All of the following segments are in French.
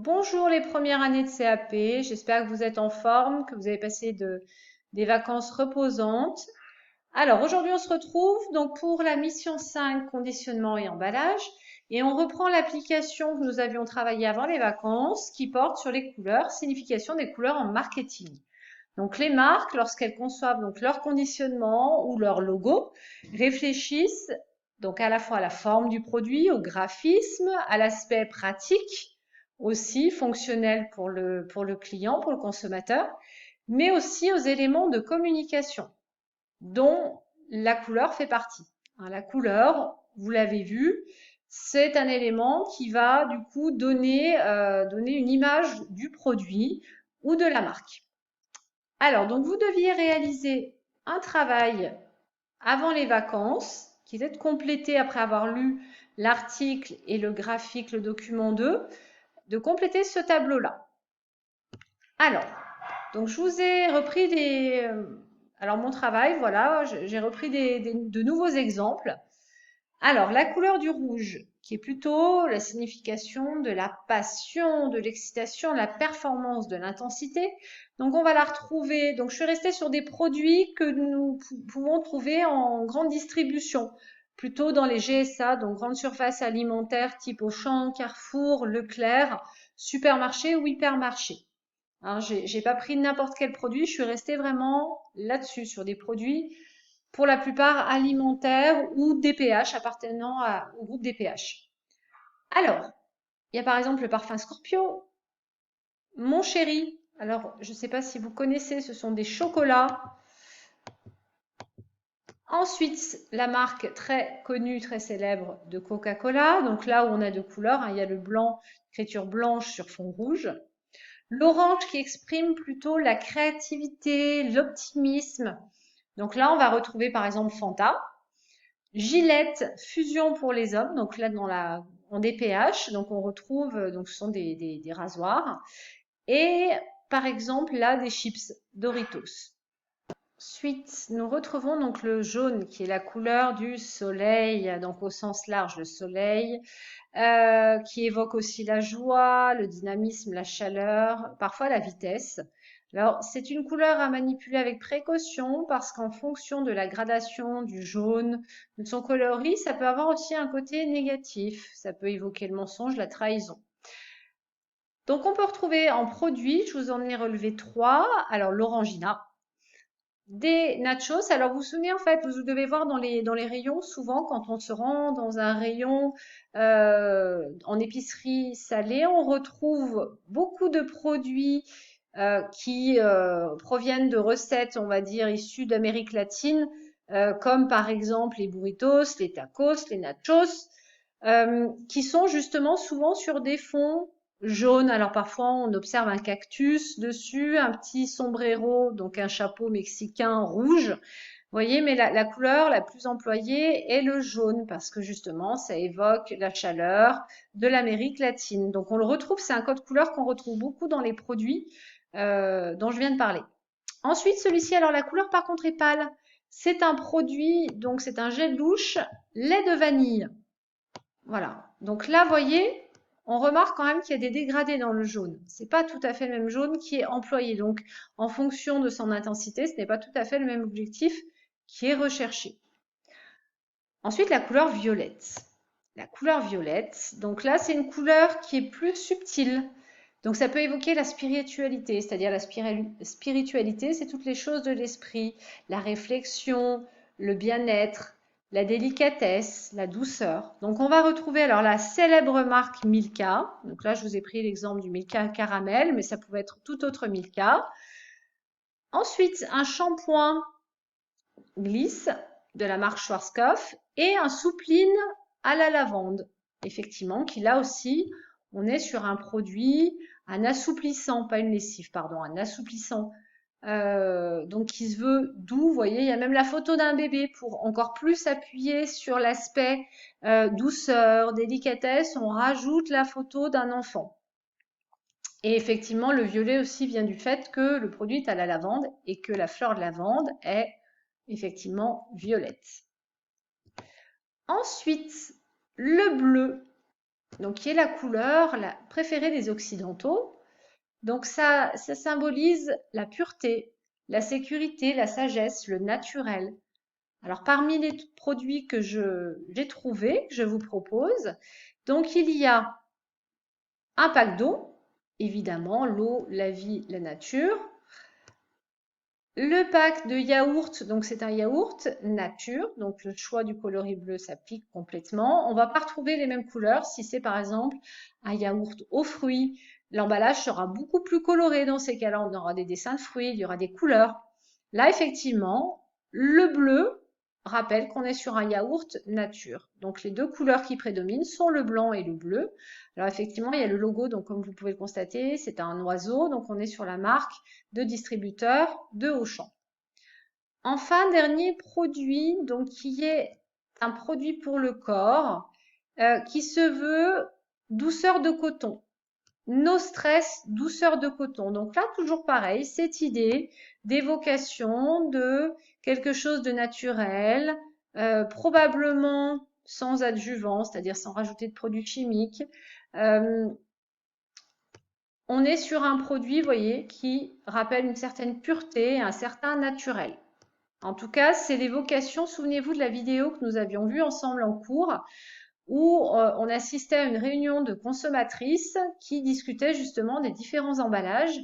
Bonjour les premières années de CAP, j'espère que vous êtes en forme, que vous avez passé des vacances reposantes. Alors aujourd'hui on se retrouve donc pour la mission 5, conditionnement et emballage, et on reprend l'application que nous avions travaillée avant les vacances qui porte sur les couleurs, signification des couleurs en marketing. Donc les marques, lorsqu'elles conçoivent donc leur conditionnement ou leur logo, réfléchissent donc à la fois à la forme du produit, au graphisme, à l'aspect pratique, aussi fonctionnel pour le client, pour le consommateur, mais aussi aux éléments de communication dont la couleur fait partie. La couleur, vous l'avez vu, c'est un élément qui va du coup donner une image du produit ou de la marque. Alors, donc vous deviez réaliser un travail avant les vacances, qui est complété après avoir lu l'article et le graphique, le document 2, de compléter ce tableau-là. Alors, donc je vous ai repris alors mon travail, voilà, j'ai repris de nouveaux exemples. Alors, la couleur du rouge, qui est plutôt la signification de la passion, de l'excitation, de la performance, de l'intensité. Donc, on va la retrouver. Donc, je suis restée sur des produits que nous pouvons trouver en grande distribution, plutôt dans les GSA, donc grandes surfaces alimentaires type Auchan, Carrefour, Leclerc, supermarché ou hypermarché. Hein, j'ai pas pris n'importe quel produit, je suis restée vraiment là-dessus, sur des produits pour la plupart alimentaires ou DPH appartenant au groupe DPH. Alors, il y a par exemple le parfum Scorpio, Mon Chéri. Alors, je ne sais pas si vous connaissez, ce sont des chocolats. Ensuite, la marque très connue, très célèbre de Coca-Cola. Donc là où on a deux couleurs, hein, il y a le blanc, écriture blanche sur fond rouge. L'orange qui exprime plutôt la créativité, l'optimisme. Donc là, on va retrouver par exemple Fanta. Gillette Fusion pour les hommes, donc là en DPH, donc on retrouve, donc ce sont des rasoirs. Et par exemple là des chips Doritos. Ensuite, nous retrouvons donc le jaune qui est la couleur du soleil, donc au sens large le soleil, qui évoque aussi la joie, le dynamisme, la chaleur, parfois la vitesse. Alors, c'est une couleur à manipuler avec précaution parce qu'en fonction de la gradation du jaune, de son coloris, ça peut avoir aussi un côté négatif. Ça peut évoquer le mensonge, la trahison. Donc, on peut retrouver en produit, je vous en ai relevé trois. Alors, l'orangina, des nachos. Alors, vous vous souvenez, en fait, vous devez voir dans les rayons, souvent, quand on se rend dans un rayon en épicerie salée, on retrouve beaucoup de produits qui proviennent de recettes, on va dire, issues d'Amérique latine, comme par exemple les burritos, les tacos, les nachos, qui sont justement souvent sur des fonds jaunes. Alors parfois on observe un cactus dessus, un petit sombrero, donc un chapeau mexicain rouge. Vous voyez, mais la couleur la plus employée est le jaune parce que justement ça évoque la chaleur de l'Amérique latine. Donc on le retrouve, c'est un code couleur qu'on retrouve beaucoup dans les produits dont je viens de parler. Ensuite, celui-ci, alors la couleur par contre est pâle. C'est un produit, donc c'est un gel douche lait de vanille. Voilà. Donc là, vous voyez, on remarque quand même qu'il y a des dégradés dans le jaune. C'est pas tout à fait le même jaune qui est employé. Donc, en fonction de son intensité, ce n'est pas tout à fait le même objectif qui est recherché. Ensuite, la couleur violette. La couleur violette, donc là, c'est une couleur qui est plus subtile. Donc ça peut évoquer la spiritualité, c'est-à-dire la spiritualité, c'est toutes les choses de l'esprit, la réflexion, le bien-être, la délicatesse, la douceur. Donc on va retrouver alors la célèbre marque Milka. Donc là, je vous ai pris l'exemple du Milka caramel, mais ça pouvait être tout autre Milka. Ensuite, un shampoing glisse de la marque Schwarzkopf et un soupline à la lavande. Effectivement, qui là aussi, on est sur un produit, un assouplissant, pas une lessive, pardon, un assouplissant, donc qui se veut doux. Vous voyez, il y a même la photo d'un bébé pour encore plus appuyer sur l'aspect douceur, délicatesse. On rajoute la photo d'un enfant. Et effectivement, le violet aussi vient du fait que le produit est à la lavande et que la fleur de lavande est effectivement violette. Ensuite, le bleu. donc qui est la couleur préférée des Occidentaux. Donc ça symbolise la pureté, la sécurité, la sagesse, le naturel. Alors parmi les produits que j'ai trouvés, que je vous propose, donc il y a un pack d'eau, évidemment, l'eau, la vie, la nature. Le pack de yaourt, donc c'est un yaourt nature, donc le choix du coloris bleu s'applique complètement. On va pas retrouver les mêmes couleurs si c'est par exemple un yaourt aux fruits. L'emballage sera beaucoup plus coloré dans ces cas-là. On aura des dessins de fruits, il y aura des couleurs. Là, effectivement, le bleu rappelle qu'on est sur un yaourt nature. Donc les deux couleurs qui prédominent sont le blanc et le bleu. Alors effectivement, il y a le logo, donc comme vous pouvez le constater, c'est un oiseau, donc on est sur la marque de distributeur de Auchan. Enfin, dernier produit, donc qui est un produit pour le corps, qui se veut douceur de coton. No stress, douceur de coton. Donc là, toujours pareil, cette idée d'évocation de quelque chose de naturel, probablement sans adjuvant, c'est-à-dire sans rajouter de produits chimiques. On est sur un produit, vous voyez, qui rappelle une certaine pureté, un certain naturel. En tout cas, c'est l'évocation, souvenez-vous de la vidéo que nous avions vue ensemble en cours, où on assistait à une réunion de consommatrices qui discutaient justement des différents emballages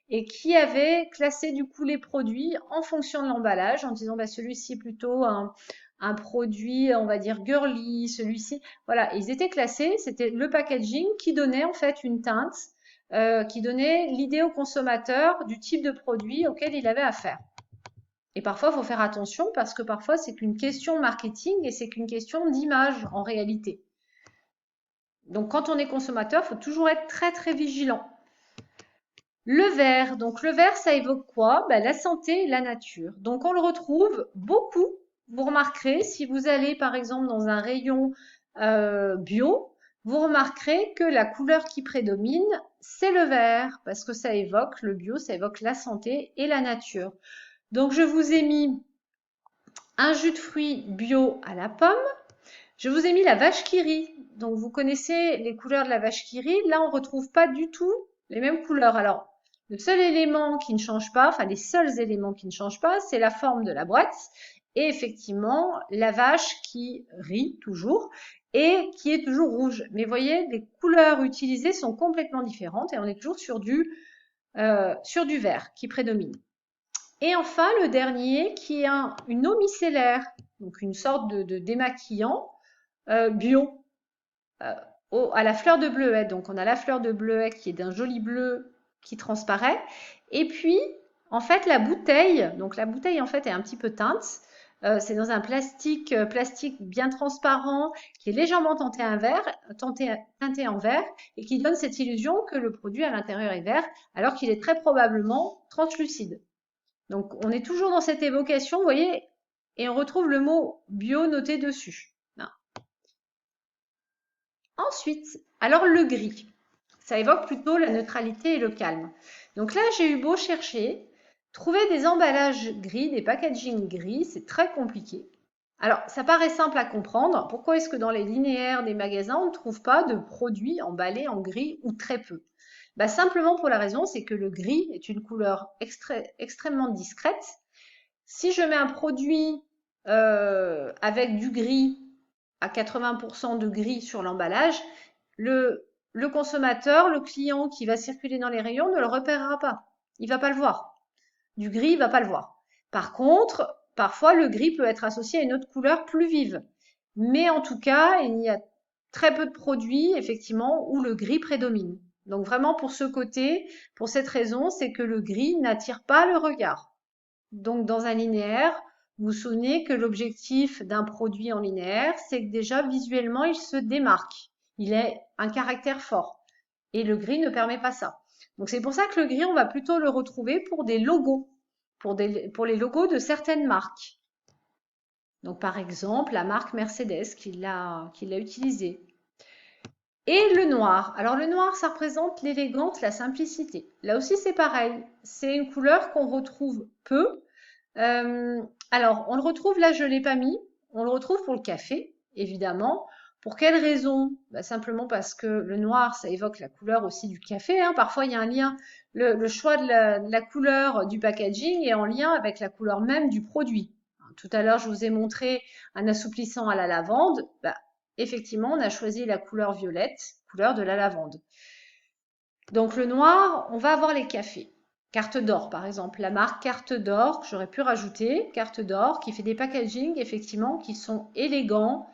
et qui avaient classé du coup les produits en fonction de l'emballage, en disant bah, celui-ci est plutôt un produit, on va dire girly, celui-ci, voilà, ils étaient classés, c'était le packaging qui donnait en fait une teinte, qui donnait l'idée au consommateur du type de produit auquel il avait affaire. Et parfois, il faut faire attention parce que parfois, c'est qu'une question marketing et c'est qu'une question d'image en réalité. Donc, quand on est consommateur, il faut toujours être très, très vigilant. Le vert. Donc, le vert, ça évoque quoi? Ben, la santé et la nature. Donc, on le retrouve beaucoup. Vous remarquerez, si vous allez, par exemple, dans un rayon bio, vous remarquerez que la couleur qui prédomine, c'est le vert parce que ça évoque le bio, ça évoque la santé et la nature. Donc, je vous ai mis un jus de fruits bio à la pomme. Je vous ai mis la vache qui rit. Donc, vous connaissez les couleurs de la vache qui rit. Là, on ne retrouve pas du tout les mêmes couleurs. Alors, le seul élément qui ne change pas, enfin les seuls éléments qui ne changent pas, c'est la forme de la boîte. Et effectivement, la vache qui rit toujours et qui est toujours rouge. Mais vous voyez, les couleurs utilisées sont complètement différentes et on est toujours sur du vert qui prédomine. Et enfin, le dernier qui est une eau micellaire, donc une sorte de démaquillant bio à la fleur de bleuet. Donc on a la fleur de bleuet qui est d'un joli bleu qui transparaît. Et puis, en fait, la bouteille, donc la bouteille en fait est un petit peu teinte. C'est dans un plastique bien transparent qui est légèrement teinté en vert et qui donne cette illusion que le produit à l'intérieur est vert alors qu'il est très probablement translucide. Donc, on est toujours dans cette évocation, vous voyez, et on retrouve le mot bio noté dessus. Là. Ensuite, alors le gris, ça évoque plutôt la neutralité et le calme. Donc là, j'ai eu beau chercher, trouver des emballages gris, des packaging gris, c'est très compliqué. Alors, ça paraît simple à comprendre. Pourquoi est-ce que dans les linéaires des magasins, on ne trouve pas de produits emballés en gris ou très peu? Bah, simplement pour la raison, c'est que le gris est une couleur extrêmement discrète. Si je mets un produit avec du gris à 80% de gris sur l'emballage, le consommateur, le client qui va circuler dans les rayons ne le repérera pas. Il va pas le voir. Du gris, il va pas le voir. Par contre, parfois le gris peut être associé à une autre couleur plus vive. Mais en tout cas, il y a très peu de produits, effectivement, où le gris prédomine. Donc vraiment pour ce côté, pour cette raison, c'est que le gris n'attire pas le regard. Donc dans un linéaire, vous vous souvenez que l'objectif d'un produit en linéaire, c'est que déjà visuellement, il se démarque. Il a un caractère fort. Et le gris ne permet pas ça. Donc c'est pour ça que le gris, on va plutôt le retrouver pour des logos, pour les logos de certaines marques. Donc par exemple, la marque Mercedes qui l'a utilisé. Et le noir. Alors le noir, ça représente l'élégance, la simplicité. Là aussi, c'est pareil. C'est une couleur qu'on retrouve peu. Alors, on le retrouve, là, je ne l'ai pas mis. On le retrouve pour le café, évidemment, Pour quelle raison? Bah, simplement parce que le noir, ça évoque la couleur aussi du café, hein. Parfois, il y a un lien. Le choix de la couleur du packaging est en lien avec la couleur même du produit. Tout à l'heure, je vous ai montré un assouplissant à la lavande. Bah, effectivement, on a choisi la couleur violette, couleur de la lavande. Donc le noir, on va avoir les cafés. Carte d'or, par exemple. La marque Carte d'or, j'aurais pu rajouter Carte d'or, qui fait des packagings, effectivement, qui sont élégants,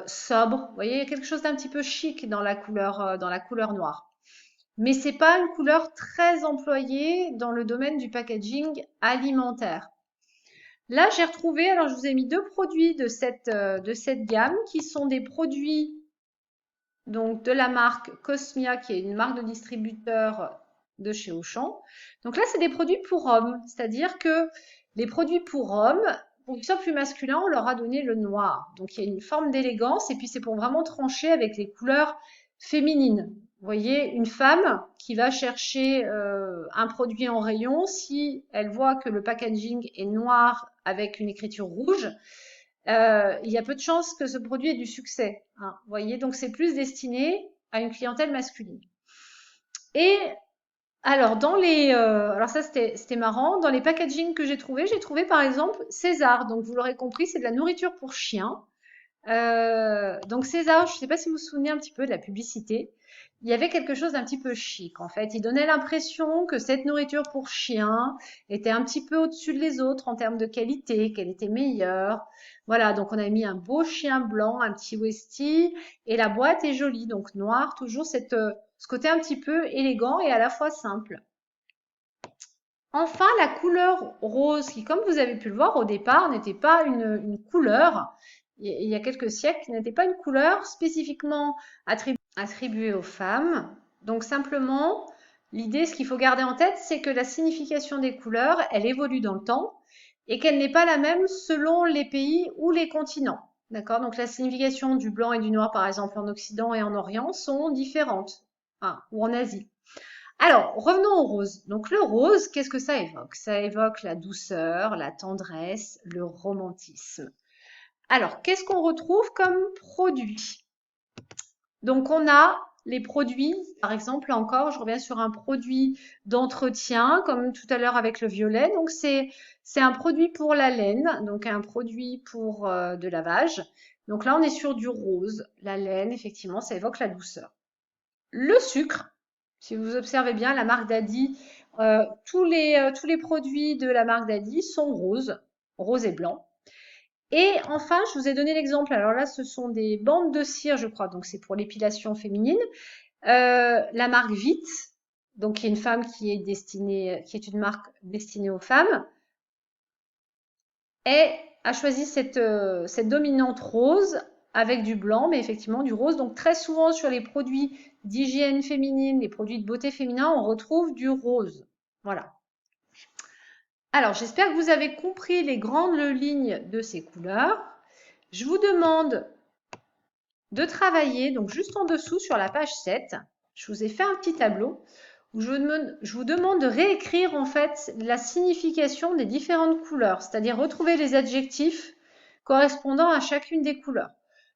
sobres. Vous voyez, il y a quelque chose d'un petit peu chic dans la couleur noire. Mais c'est pas une couleur très employée dans le domaine du packaging alimentaire. Là, j'ai retrouvé, alors je vous ai mis deux produits de cette gamme, qui sont des produits donc de la marque Cosmia, qui est une marque de distributeur de chez Auchan. Donc là, c'est des produits pour hommes, c'est-à-dire que les produits pour hommes, pour qu'ils soient plus masculins, on leur a donné le noir. Donc il y a une forme d'élégance, et puis c'est pour vraiment trancher avec les couleurs féminines. Vous voyez, une femme qui va chercher un produit en rayon, si elle voit que le packaging est noir avec une écriture rouge, il y a peu de chances que ce produit ait du succès, hein. Vous voyez, donc c'est plus destiné à une clientèle masculine. Et alors alors ça c'était marrant. Dans les packagings que j'ai trouvé par exemple César. Donc vous l'aurez compris, c'est de la nourriture pour chiens. Donc César, je ne sais pas si vous vous souvenez un petit peu de la publicité. Il y avait quelque chose d'un petit peu chic en fait. Il donnait l'impression que cette nourriture pour chiens était un petit peu au-dessus des autres en termes de qualité, qu'elle était meilleure. Voilà, donc on a mis un beau chien blanc, un petit Westie, et la boîte est jolie, donc noire, toujours ce côté un petit peu élégant et à la fois simple. Enfin, la couleur rose, qui, comme vous avez pu le voir au départ, n'était pas une couleur, il y a quelques siècles, qui n'était pas une couleur spécifiquement attribuée aux femmes. Donc simplement, l'idée, ce qu'il faut garder en tête, c'est que la signification des couleurs, elle évolue dans le temps et qu'elle n'est pas la même selon les pays ou les continents. D'accord? Donc la signification du blanc et du noir, par exemple, en Occident et en Orient, sont différentes, ou en Asie. Alors, revenons au rose. Donc le rose, qu'est-ce que ça évoque? Ça évoque la douceur, la tendresse, le romantisme. Alors, qu'est-ce qu'on retrouve comme produit? Donc on a les produits, par exemple, là encore, je reviens sur un produit d'entretien, comme tout à l'heure avec le violet. Donc c'est un produit pour la laine, donc un produit pour de lavage. Donc là, on est sur du rose. La laine, effectivement, ça évoque la douceur. Le sucre, si vous observez bien, la marque Daddy, tous les produits de la marque Daddy sont roses, rose et blanc. Et enfin, je vous ai donné l'exemple. Alors là, ce sont des bandes de cire, je crois. Donc c'est pour l'épilation féminine. La marque Vite, donc qui est une femme qui est une marque destinée aux femmes, a choisi cette dominante rose avec du blanc, mais effectivement du rose. Donc très souvent sur les produits d'hygiène féminine, les produits de beauté féminin, on retrouve du rose. Voilà. Alors, j'espère que vous avez compris les grandes lignes de ces couleurs. Je vous demande de travailler, donc juste en dessous sur la page 7, je vous ai fait un petit tableau où je vous demande de réécrire en fait la signification des différentes couleurs, c'est-à-dire retrouver les adjectifs correspondant à chacune des couleurs.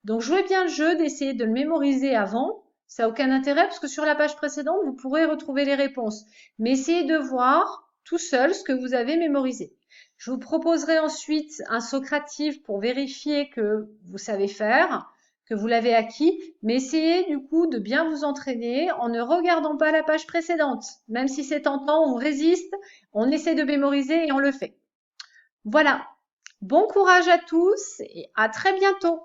Donc jouez bien le jeu d'essayer de le mémoriser avant, ça n'a aucun intérêt parce que sur la page précédente, vous pourrez retrouver les réponses. Mais essayez de voir tout seul ce que vous avez mémorisé. Je vous proposerai ensuite un Socrative pour vérifier que vous savez faire, que vous l'avez acquis, mais essayez du coup de bien vous entraîner en ne regardant pas la page précédente. Même si c'est tentant, on résiste, on essaie de mémoriser et on le fait. Voilà. Bon courage à tous et à très bientôt.